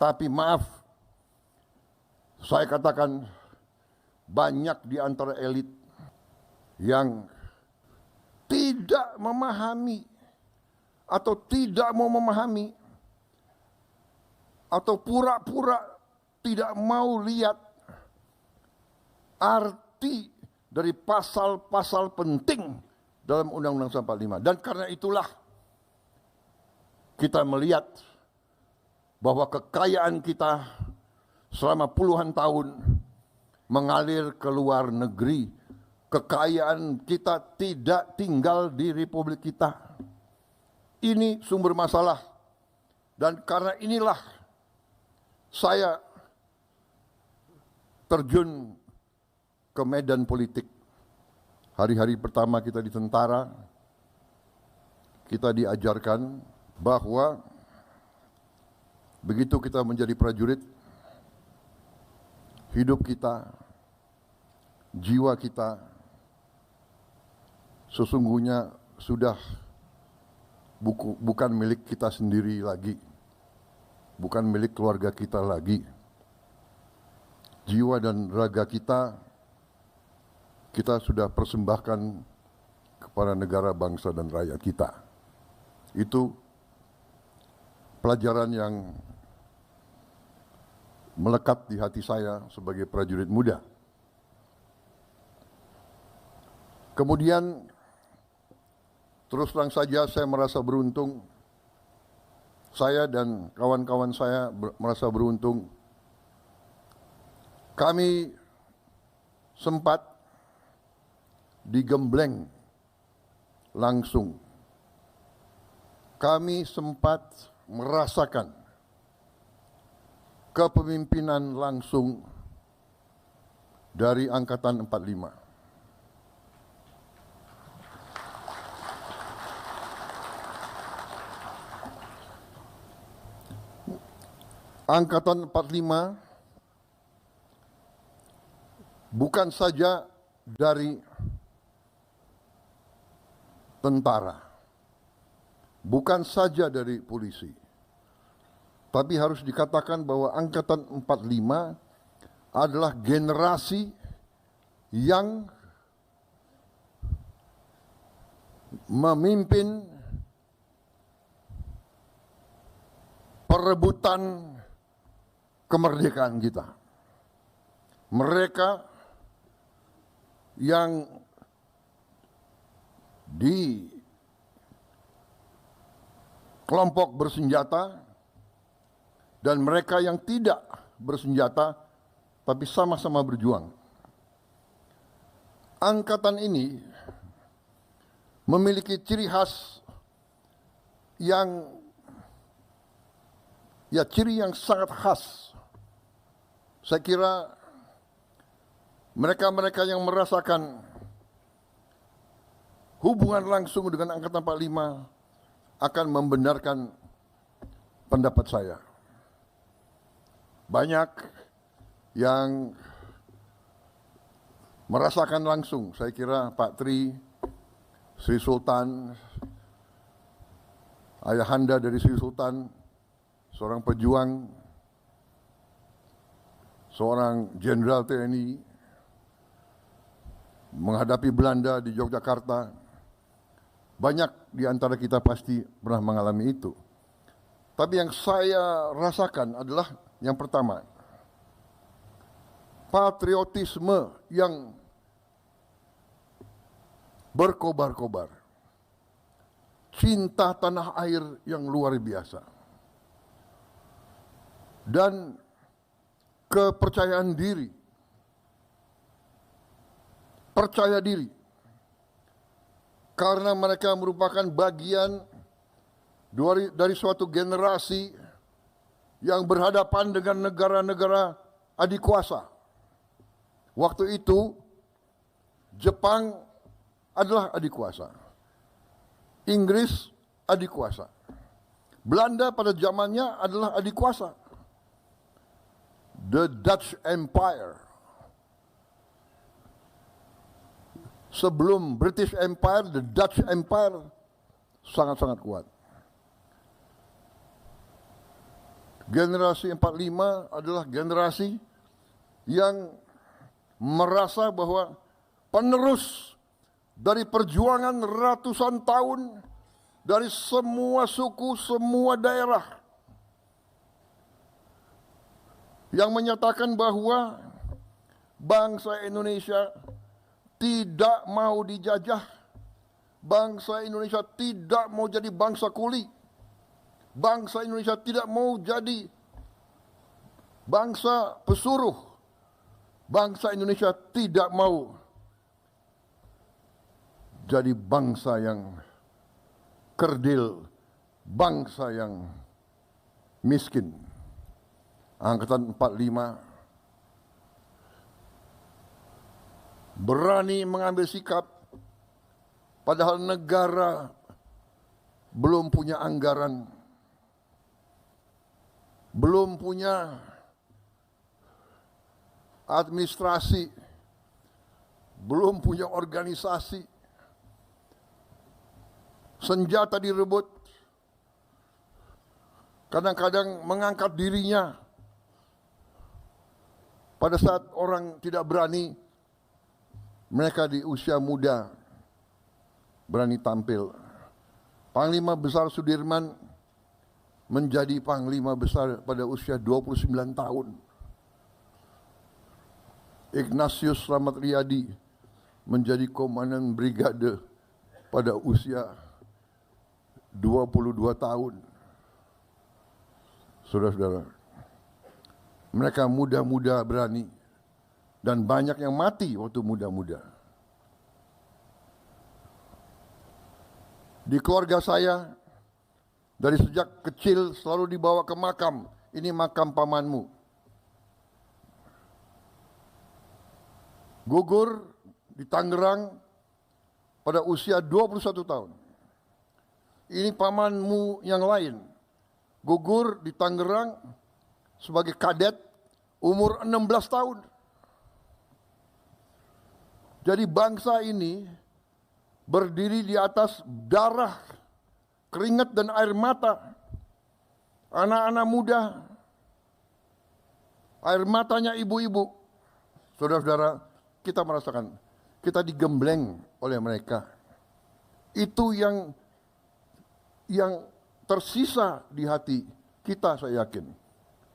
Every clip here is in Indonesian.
Tapi maaf, saya katakan banyak di antara elit yang tidak memahami atau tidak mau memahami atau pura-pura tidak mau lihat arti dari pasal-pasal penting dalam Undang-Undang 45. Dan karena itulah kita melihat bahwa kekayaan kita selama puluhan tahun mengalir ke luar negeri. Kekayaan kita tidak tinggal di Republik kita. Ini sumber masalah. Dan karena inilah saya terjun ke medan politik. Hari-hari pertama kita di tentara, kita diajarkan bahwa begitu kita menjadi prajurit, hidup kita, jiwa kita sesungguhnya sudah bukan milik kita sendiri lagi, bukan milik keluarga kita lagi. Jiwa dan raga kita sudah persembahkan kepada negara, bangsa, dan rakyat kita. Itu pelajaran yang melekat di hati saya sebagai prajurit muda. Kemudian terus terang saja saya merasa beruntung, saya dan kawan-kawan saya merasa beruntung. Kami sempat digembleng langsung. Kami sempat merasakan kepemimpinan langsung dari Angkatan 45. Angkatan 45 bukan saja dari tentara, bukan saja dari polisi, tapi harus dikatakan bahwa Angkatan 45 adalah generasi yang memimpin perebutan kemerdekaan kita. Mereka yang di kelompok bersenjata dan mereka yang tidak bersenjata tapi sama-sama berjuang. Angkatan ini memiliki ciri khas yang ciri yang sangat khas. Saya kira mereka-mereka yang merasakan hubungan langsung dengan Angkatan 45 akan membenarkan pendapat saya. Banyak yang merasakan langsung, saya kira Pak Tri, Sri Sultan, ayahanda dari Sri Sultan, seorang pejuang, seorang jenderal TNI, menghadapi Belanda di Yogyakarta. Banyak di antara kita pasti pernah mengalami itu. Tapi yang saya rasakan adalah yang pertama, patriotisme yang berkobar-kobar, cinta tanah air yang luar biasa, dan kepercayaan diri, percaya diri, karena mereka merupakan bagian dari suatu generasi yang berhadapan dengan negara-negara adikuasa. Waktu itu Jepang adalah adikuasa, Inggris adikuasa, Belanda pada zamannya adalah adikuasa. The Dutch Empire. Sebelum British Empire, the Dutch Empire sangat-sangat kuat. Generasi 45 adalah generasi yang merasa bahwa penerus dari perjuangan ratusan tahun dari semua suku, semua daerah yang menyatakan bahwa bangsa Indonesia tidak mau dijajah, bangsa Indonesia tidak mau jadi bangsa kuli, bangsa Indonesia tidak mau jadi bangsa pesuruh, bangsa Indonesia tidak mau jadi bangsa yang kerdil, bangsa yang miskin. Angkatan 45 berani mengambil sikap padahal negara belum punya anggaran, belum punya administrasi, belum punya organisasi, senjata direbut, kadang-kadang mengangkat dirinya pada saat orang tidak berani. Mereka di usia muda berani tampil. Panglima Besar Sudirman menjadi Panglima Besar pada usia 29 tahun. Ignatius Slamet Riyadi menjadi Komandan Brigade pada usia 22 tahun. Saudara-saudara, mereka muda-muda berani. Dan banyak yang mati waktu muda-muda. Di keluarga saya, dari sejak kecil selalu dibawa ke makam. Ini makam pamanmu. Gugur di Tangerang pada usia 21 tahun. Ini pamanmu yang lain. Gugur di Tangerang sebagai kadet umur 16 tahun. Jadi bangsa ini berdiri di atas darah, keringat dan air mata anak-anak muda, air matanya ibu-ibu. Saudara-saudara, kita merasakan, kita digembleng oleh mereka. Itu yang tersisa di hati kita, saya yakin.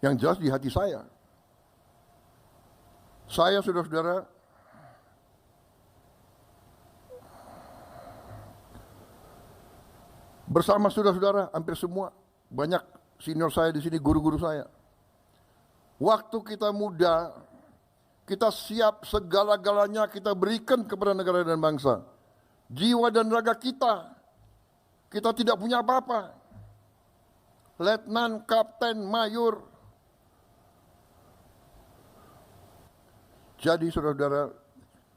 Yang jelas di hati saya. Saya, saudara-saudara, bersama saudara-saudara hampir semua, banyak senior saya di sini, guru-guru saya. Waktu kita muda, kita siap segala-galanya kita berikan kepada negara dan bangsa. Jiwa dan raga kita tidak punya apa-apa. Letnan, kapten, mayor. Jadi saudara-saudara,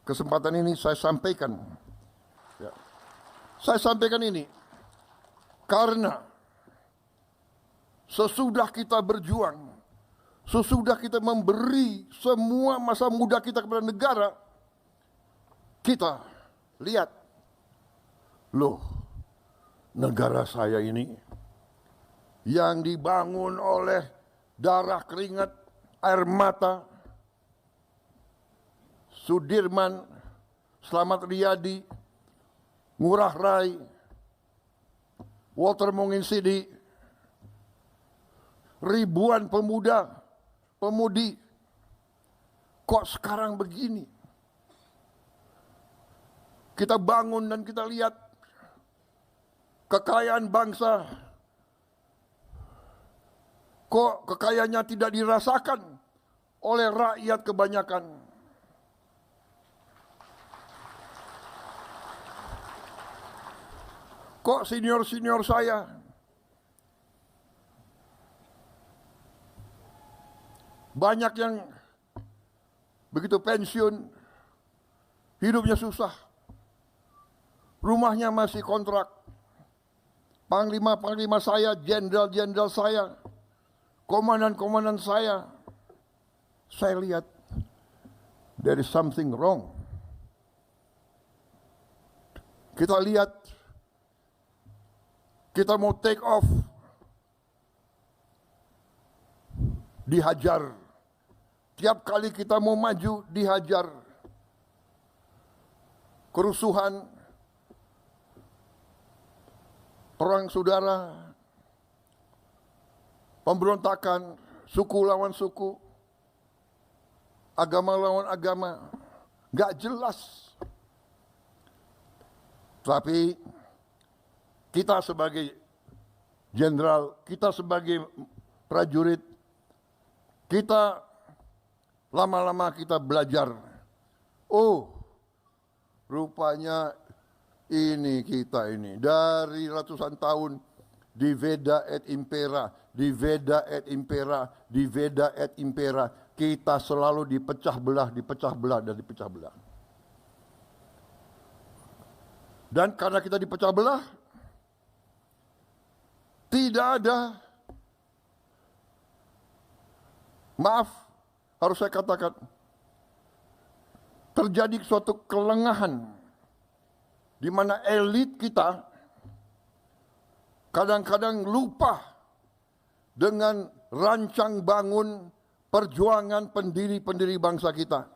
kesempatan ini saya sampaikan. Ya. Saya sampaikan ini. Karena sesudah kita berjuang, sesudah kita memberi semua masa muda kita kepada negara, kita lihat, loh, negara saya ini yang dibangun oleh darah, keringat, air mata, Sudirman, Slamet Riyadi, Ngurah Rai, Walter Monginsidi, ribuan pemuda, pemudi, kok sekarang begini? Kita bangun dan kita lihat kekayaan bangsa, kok kekayaannya tidak dirasakan oleh rakyat kebanyakan. Kok senior-senior saya banyak yang begitu pensiun, hidupnya susah, rumahnya masih kontrak. Panglima-panglima saya, jenderal-jenderal saya, komandan-komandan saya lihat there is something wrong. Kita lihat, kita mau take off, dihajar. Tiap kali kita mau maju, dihajar. Kerusuhan, perang saudara, pemberontakan, suku lawan suku, agama lawan agama, gak jelas. Tapi kita sebagai jenderal, kita sebagai prajurit, kita lama-lama kita belajar. Oh, rupanya ini kita ini dari ratusan tahun di Veda et Impera, di Veda et Impera, di Veda et Impera, kita selalu dipecah belah, dipecah belah, dan dipecah belah. Dan karena kita dipecah belah, tidak ada, maaf, harus saya katakan, terjadi suatu kelengahan di mana elit kita kadang-kadang lupa dengan rancang bangun perjuangan pendiri-pendiri bangsa kita.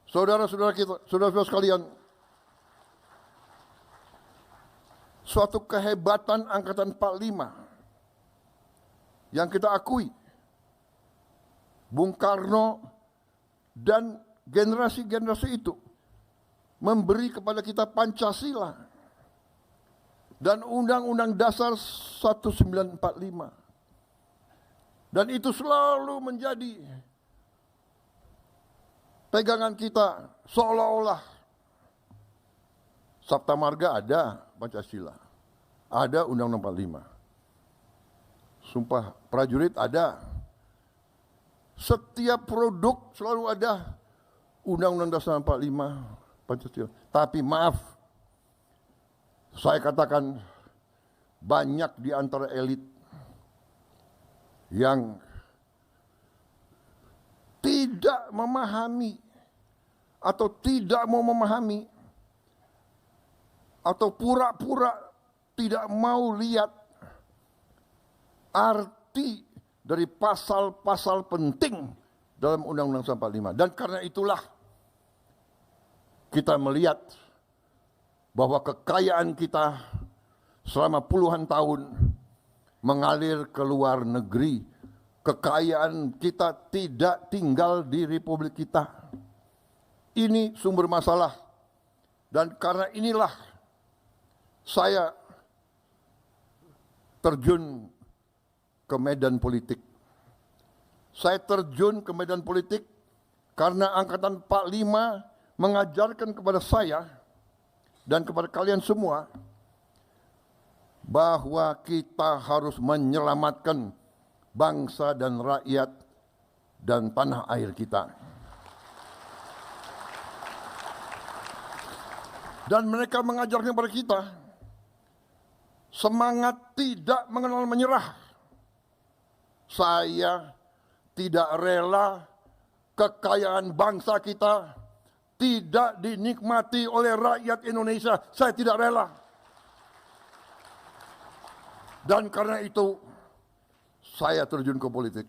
Saudara-saudara kita, saudara-saudara sekalian, suatu kehebatan Angkatan 45 yang kita akui, Bung Karno dan generasi-generasi itu memberi kepada kita Pancasila dan Undang-Undang Dasar 1945. Dan itu selalu menjadi pegangan kita, seolah-olah Sabta Marga ada Pancasila, ada Undang-Undang 45. Sumpah Prajurit ada. Setiap produk selalu ada Undang-Undang Dasar 45 Pancasila. Tapi maaf, saya katakan banyak di antara elit yang tidak memahami atau tidak mau memahami atau pura-pura tidak mau lihat arti dari pasal-pasal penting dalam Undang-Undang 45. Dan karena itulah kita melihat bahwa kekayaan kita selama puluhan tahun mengalir ke luar negeri. Kekayaan kita tidak tinggal di Republik kita. Ini sumber masalah. Dan karena inilah saya terjun ke medan politik. Saya terjun ke medan politik karena Angkatan 45 mengajarkan kepada saya dan kepada kalian semua bahwa kita harus menyelamatkan bangsa dan rakyat dan tanah air kita. Dan mereka mengajarkan kepada kita semangat tidak mengenal menyerah. Saya tidak rela kekayaan bangsa kita tidak dinikmati oleh rakyat Indonesia. Saya tidak rela. Dan karena itu saya terjun ke politik.